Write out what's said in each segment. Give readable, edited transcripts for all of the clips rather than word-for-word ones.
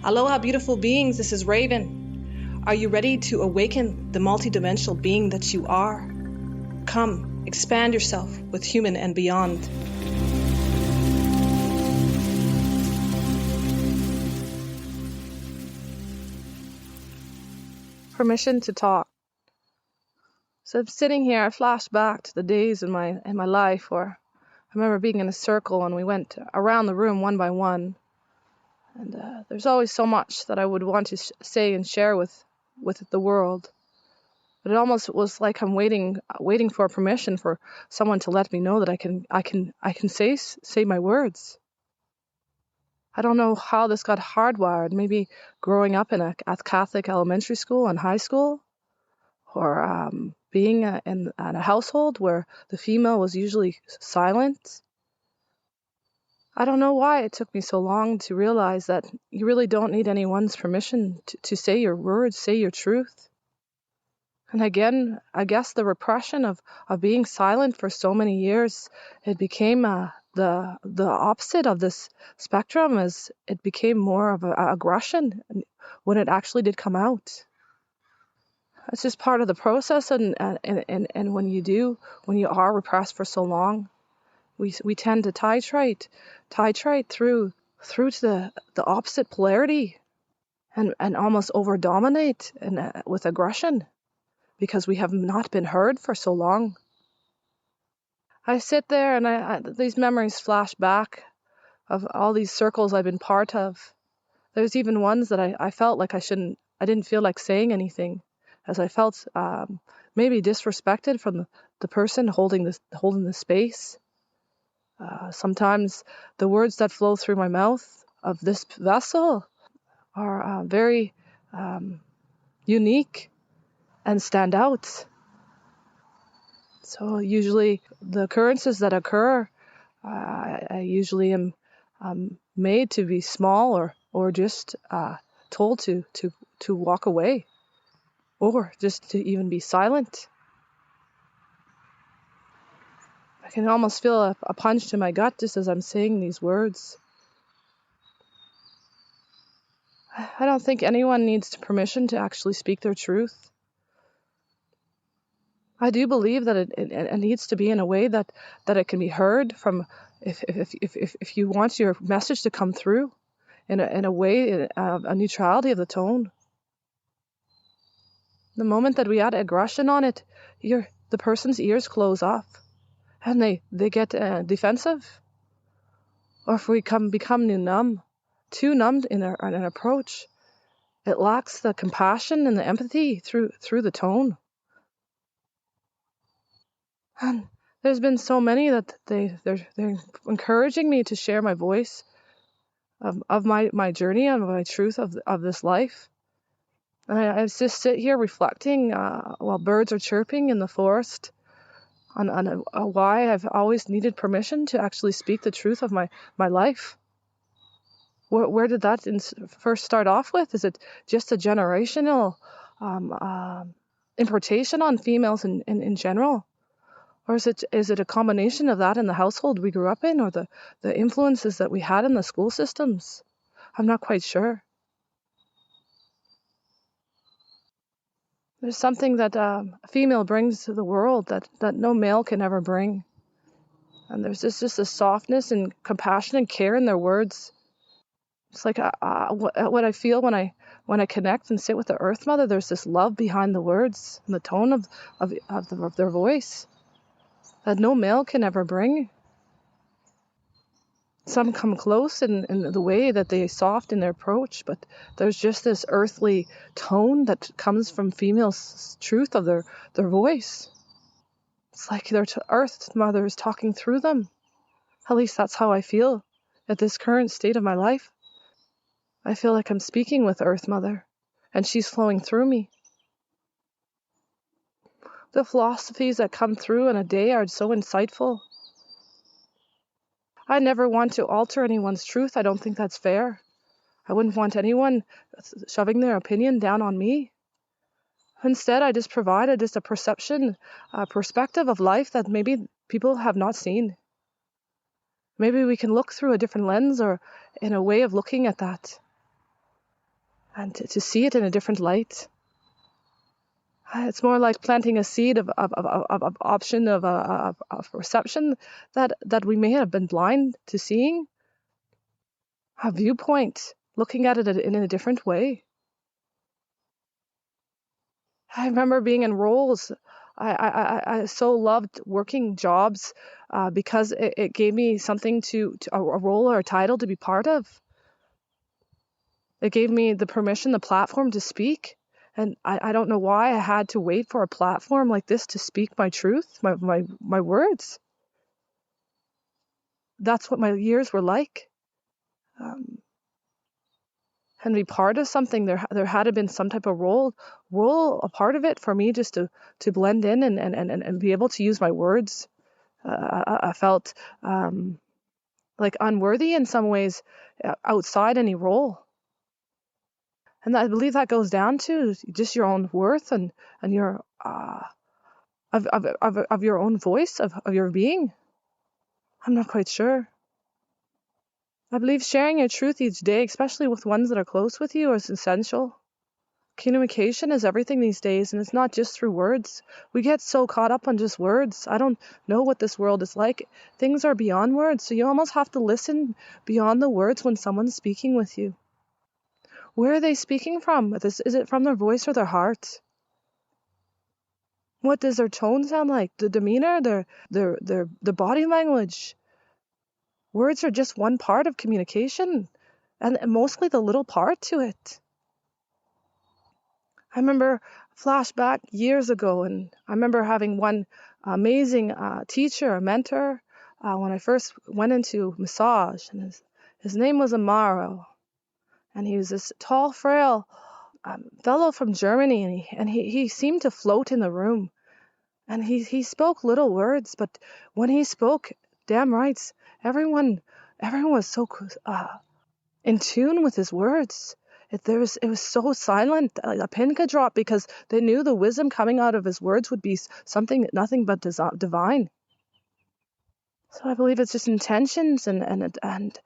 Aloha, beautiful beings. This is Raven. Are you ready to awaken the multidimensional being that you are? Come, expand yourself with human and beyond. Permission to talk. So I'm sitting here, I flash back to the days in my life where I remember being in a circle and we went around the room one by one. And there's always so much that I would want to say and share with the world. But it almost was like I'm waiting for permission for someone to let me know that I can say my words. I don't know how this got hardwired. Maybe growing up in a Catholic elementary school and high school, or being in a household where the female was usually silent. I don't know why it took me so long to realize that you really don't need anyone's permission to say your words, say your truth. And again, I guess the repression of being silent for so many years, it became the opposite of this spectrum, as it became more of an aggression when it actually did come out. It's just part of the process, and when you are repressed for so long, we tend to titrate through to the opposite polarity, and almost over dominate and with aggression, because we have not been heard for so long. I sit there and these memories flash back of all these circles I've been part of. There's even ones that I felt like I didn't feel like saying anything, as I felt maybe disrespected from the person holding the space. Sometimes the words that flow through my mouth of this vessel are very unique and stand out. So usually the occurrences that occur, I usually am made to be small, or just told to walk away, or just to even be silent. I can almost feel a punch to my gut just as I'm saying these words. I don't think anyone needs permission to actually speak their truth. I do believe that it needs to be in a way that it can be heard from, if you want your message to come through in a way, a neutrality of the tone. The moment that we add aggression on it, the person's ears close off, and they get defensive. Or if we become too numb in an approach, it lacks the compassion and the empathy through the tone. And there's been so many that they're encouraging me to share my voice of my journey and my truth of this life. And I just sit here reflecting while birds are chirping in the forest on why I've always needed permission to actually speak the truth of my life. Where did that first start off with? Is it just a generational importation on females in general? Or is it a combination of that in the household we grew up in, or the influences that we had in the school systems? I'm not quite sure. There's something that a female brings to the world that no male can ever bring. And there's just a softness and compassion and care in their words. It's like what I feel when I connect and sit with the Earth Mother. There's this love behind the words and the tone of their voice that no male can ever bring. Some come close in the way that they soft in their approach, but there's just this earthly tone that comes from females' truth of their voice. It's like their Earth Mother is talking through them. At least that's how I feel at this current state of my life. I feel like I'm speaking with Earth Mother, and she's flowing through me. The philosophies that come through in a day are so insightful. I never want to alter anyone's truth. I don't think that's fair. I wouldn't want anyone shoving their opinion down on me. Instead, I just provide a perception, a perspective of life that maybe people have not seen. Maybe we can look through a different lens, or in a way of looking at that. and to see it in a different light. It's more like planting a seed of option of perception that we may have been blind to seeing, a viewpoint, looking at it in a different way. I remember being in roles. I so loved working jobs because it gave me something to a role or a title to be part of. It gave me the permission, the platform to speak. And I don't know why I had to wait for a platform like this to speak my truth, my words. That's what my years were like. And be part of something, there had to been some type of role, a part of it for me just to blend in and be able to use my words. I felt like unworthy in some ways outside any role. And I believe that goes down to just your own worth and your of your own voice, of your being. I'm not quite sure. I believe sharing your truth each day, especially with ones that are close with you, is essential. Communication is everything these days, and it's not just through words. We get so caught up on just words. I don't know what this world is like. Things are beyond words, so you almost have to listen beyond the words when someone's speaking with you. Where are they speaking from? Is it from their voice or their heart? What does their tone sound like? The demeanor, their body language. Words are just one part of communication, and mostly the little part to it. I remember flashback years ago, and I remember having one amazing teacher, a mentor, when I first went into massage, and his name was Amaro, and he was this tall, frail fellow from Germany, and he seemed to float in the room, and he spoke little words, but when he spoke, damn rights, everyone was so in tune with his words. It was so silent, a pin could drop, because they knew the wisdom coming out of his words would be something nothing but divine. So I believe it's just intentions and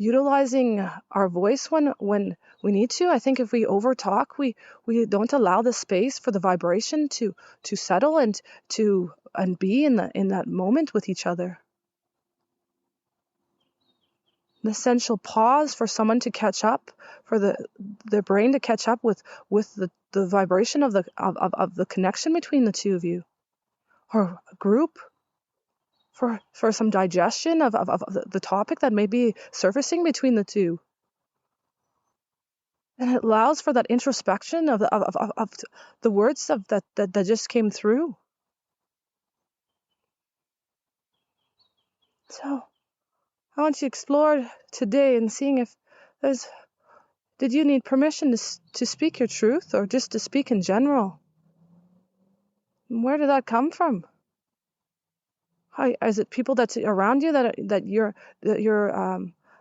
utilizing our voice when we need to. I think if we over talk, we don't allow the space for the vibration to settle and be in that moment with each other. An essential pause for someone to catch up, for their brain to catch up with the vibration of the connection between the two of you, or a group, for some digestion of the topic that may be surfacing between the two. And it allows for that introspection of the words that just came through. So I want you to explore today and seeing if did you need permission to speak your truth, or just to speak in general? Where did that come from? Is it people that's around you that you're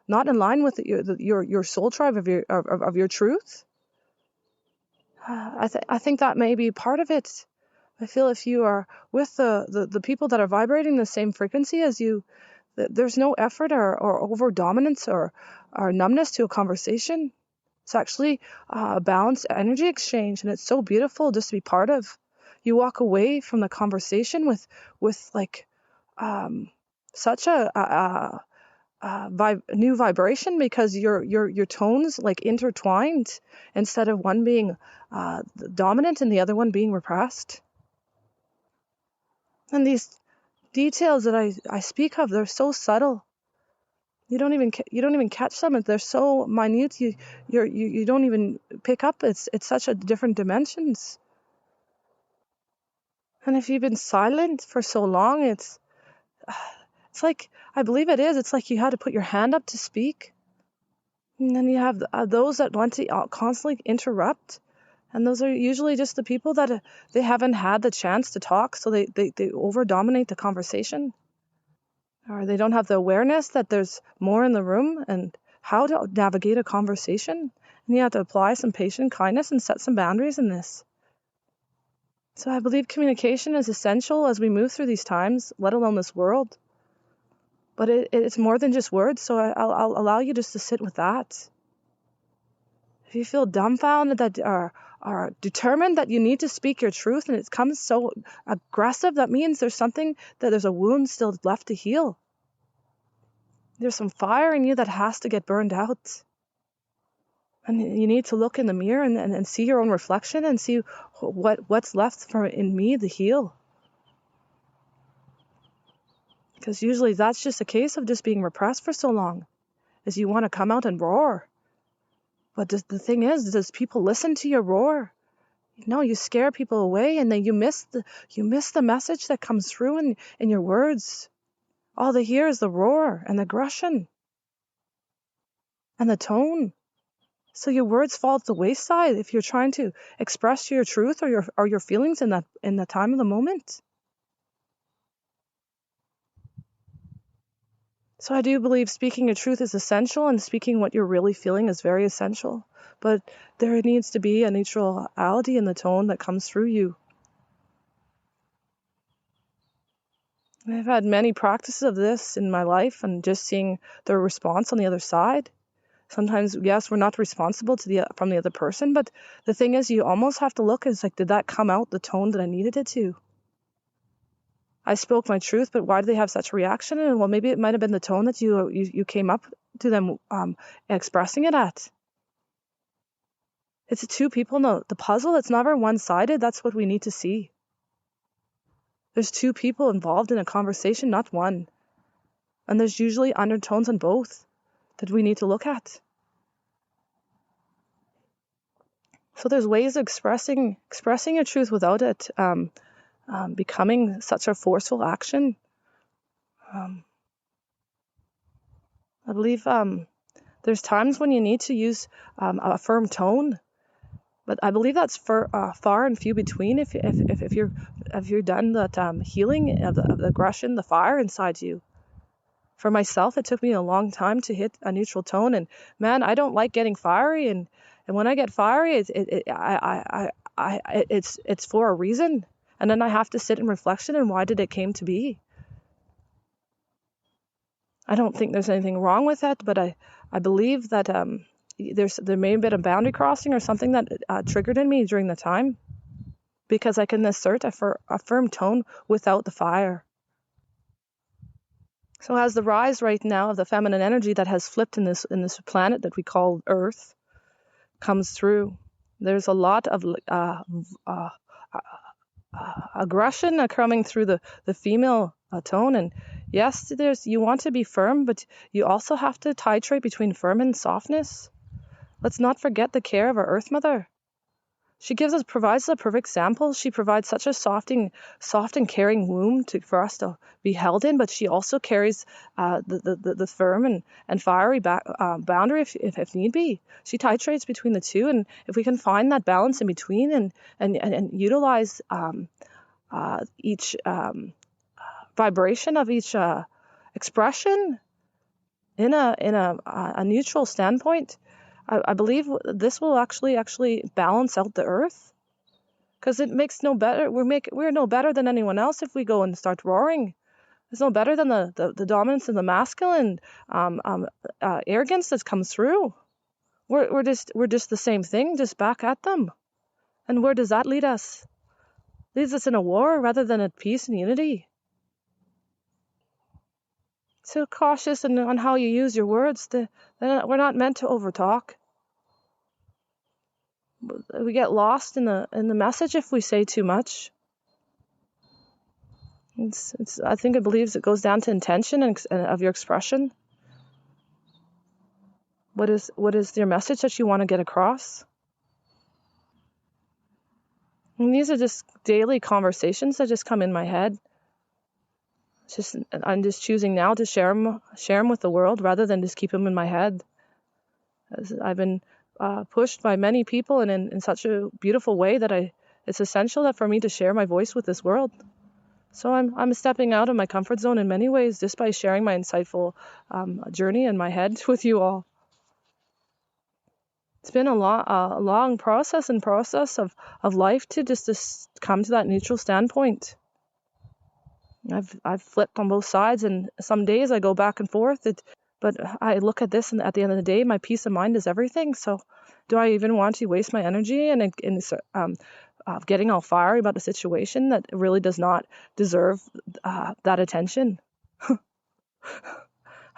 not in line with your soul tribe of your truth? I think that may be part of it. I feel if you are with the people that are vibrating the same frequency as you, there's no effort or over dominance or numbness to a conversation. It's actually a balanced energy exchange, and it's so beautiful just to be part of. You walk away from the conversation with like such a new vibration, because your tones like intertwined, instead of one being dominant and the other one being repressed. And these details that I speak of, they're so subtle. You don't even catch them. They're so minute. You don't even pick up. It's such a different dimensions. And if you've been silent for so long, it's like, I believe it is. It's like you had to put your hand up to speak. And then you have those that want to constantly interrupt. And those are usually just the people that they haven't had the chance to talk, so they over dominate the conversation. Or they don't have the awareness that there's more in the room and how to navigate a conversation. And you have to apply some patient kindness and set some boundaries in this. So I believe communication is essential as we move through these times, let alone this world. But it's more than just words, so I'll allow you just to sit with that. if you feel dumbfounded that are determined that you need to speak your truth and it comes so aggressive, that means there's a wound still left to heal. There's some fire in you that has to get burned out. And you need to look in the mirror and see your own reflection and see what's left in me to heal. Because usually that's just a case of just being repressed for so long, is you want to come out and roar. But the thing is, does people listen to your roar? No, you scare people away, and then you miss the message that comes through in your words. All they hear is the roar and the aggression and the tone. So your words fall to the wayside if you're trying to express your truth or your feelings in the time of the moment. So I do believe speaking your truth is essential, and speaking what you're really feeling is very essential. But there needs to be a neutrality in the tone that comes through you. I've had many practices of this in my life, and just seeing the response on the other side. Sometimes, yes, we're not responsible from the other person, but the thing is, you almost have to look, it's like, did that come out the tone that I needed it to? I spoke my truth, but why do they have such a reaction? And well, maybe it might have been the tone that you came up to them expressing it at. It's two people. No, the puzzle, it's never one-sided. That's what we need to see. There's two people involved in a conversation, not one. And there's usually undertones on both that we need to look at. So there's ways of expressing your truth without it becoming such a forceful action. I believe there's times when you need to use a firm tone, but I believe that's far and few between. If you're done that healing of the aggression, the fire inside you. For myself, it took me a long time to hit a neutral tone, and man, I don't like getting fiery. And when I get fiery, it's for a reason, and then I have to sit in reflection and why did it came to be. I don't think there's anything wrong with that, but I believe that there may have been a boundary crossing or something that triggered in me during the time, because I can assert a firm tone without the fire. So as the rise right now of the feminine energy that has flipped in this planet that we call Earth comes through, there's a lot of aggression coming through the female tone. And yes, you want to be firm, but you also have to titrate between firm and softness. Let's not forget the care of our Earth Mother. She provides a perfect example. She provides such a soft and caring womb for us to be held in, but she also carries the firm and fiery boundary if need be. She titrates between the two, and if we can find that balance in between and utilize each vibration of each expression in a neutral standpoint, I believe this will actually balance out the earth, because it makes no better. We're no better than anyone else if we go and start roaring. It's no better than the dominance of the masculine arrogance that comes through. We're just the same thing, just back at them. And where does that lead us? Leads us in a war rather than at peace and unity. So cautious on how you use your words. We're not meant to overtalk. We get lost in the message if we say too much. I think it believes it goes down to intention and of your expression. What is your message that you want to get across? And these are just daily conversations that just come in my head. I'm just choosing now to share them with the world rather than just keep them in my head. As I've been pushed by many people and in such a beautiful way that it's essential that for me to share my voice with this world. So I'm stepping out of my comfort zone in many ways just by sharing my insightful journey in my head with you all. It's been a long process of life to just come to that neutral standpoint. I've flipped on both sides, and some days I go back and forth. But I look at this, and at the end of the day, my peace of mind is everything. So do I even want to waste my energy getting all fiery about a situation that really does not deserve that attention?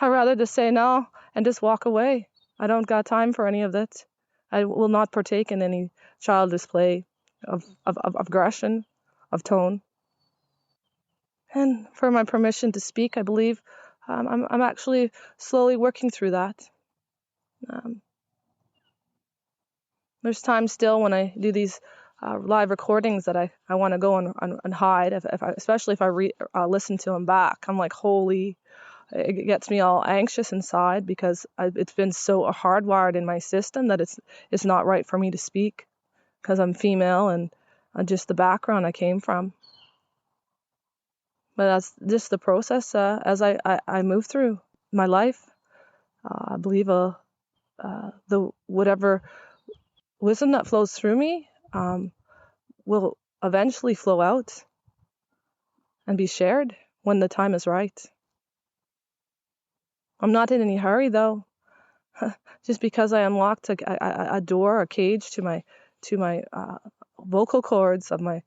I'd rather just say no and just walk away. I don't got time for any of that. I will not partake in any child display of aggression, of tone. And for my permission to speak, I believe I'm actually slowly working through that. There's times still when I do these live recordings that I want to go and hide, especially if I listen to them back. I'm like, holy, it gets me all anxious inside because it's been so hardwired in my system that it's not right for me to speak because I'm female and just the background I came from. But that's just the process as I move through my life. I believe the whatever wisdom that flows through me will eventually flow out and be shared when the time is right. I'm not in any hurry though. Just because I unlocked a door, a cage to my vocal cords of my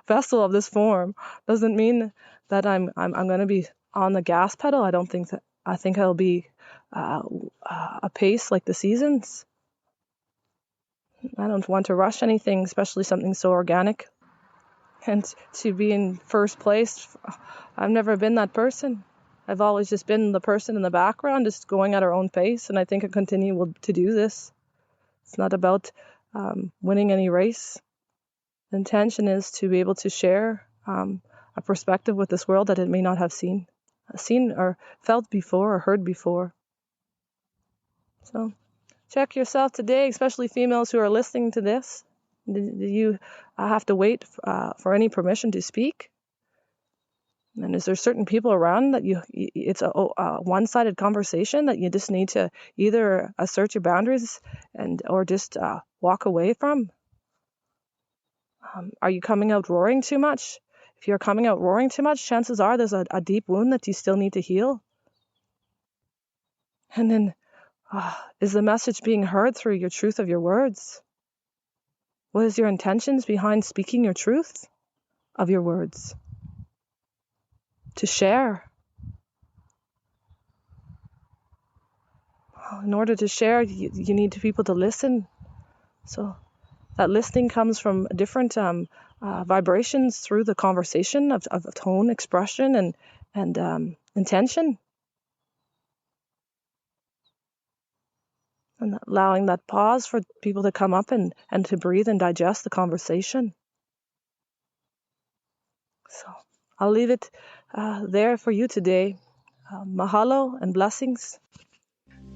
vessel of this form doesn't mean that I'm going to be on the gas pedal. I think I'll be a pace like the seasons. I don't want to rush anything, especially something so organic. And to be in first place, I've never been that person. I've always just been the person in the background, just going at our own pace, and I think I continue to do this. It's not about winning any race. The intention is to be able to share a perspective with this world that it may not have seen or felt before or heard before. So check yourself today, especially females who are listening to this. Do you have to wait for any permission to speak? And is there certain people around that it's a one-sided conversation that you just need to either assert your boundaries or just walk away from? Are you coming out roaring too much? If you're coming out roaring too much, chances are there's a deep wound that you still need to heal. And then, is the message being heard through your truth of your words? What is your intentions behind speaking your truth of your words? To share. In order to share, you need people to listen. So that listening comes from different vibrations through the conversation of tone, expression, and intention. And allowing that pause for people to come up and to breathe and digest the conversation. So I'll leave it there for you today. Mahalo and blessings.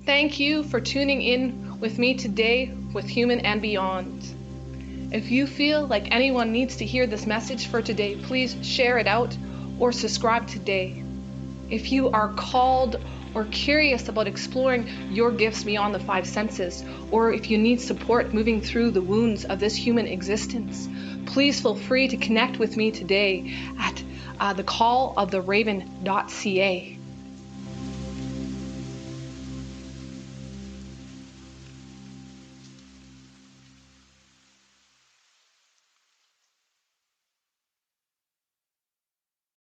Thank you for tuning in with me today with Human and Beyond. If you feel like anyone needs to hear this message for today, please share it out or subscribe today. If you are called or curious about exploring your gifts beyond the five senses, or if you need support moving through the wounds of this human existence, please feel free to connect with me today at thecalloftheraven.ca.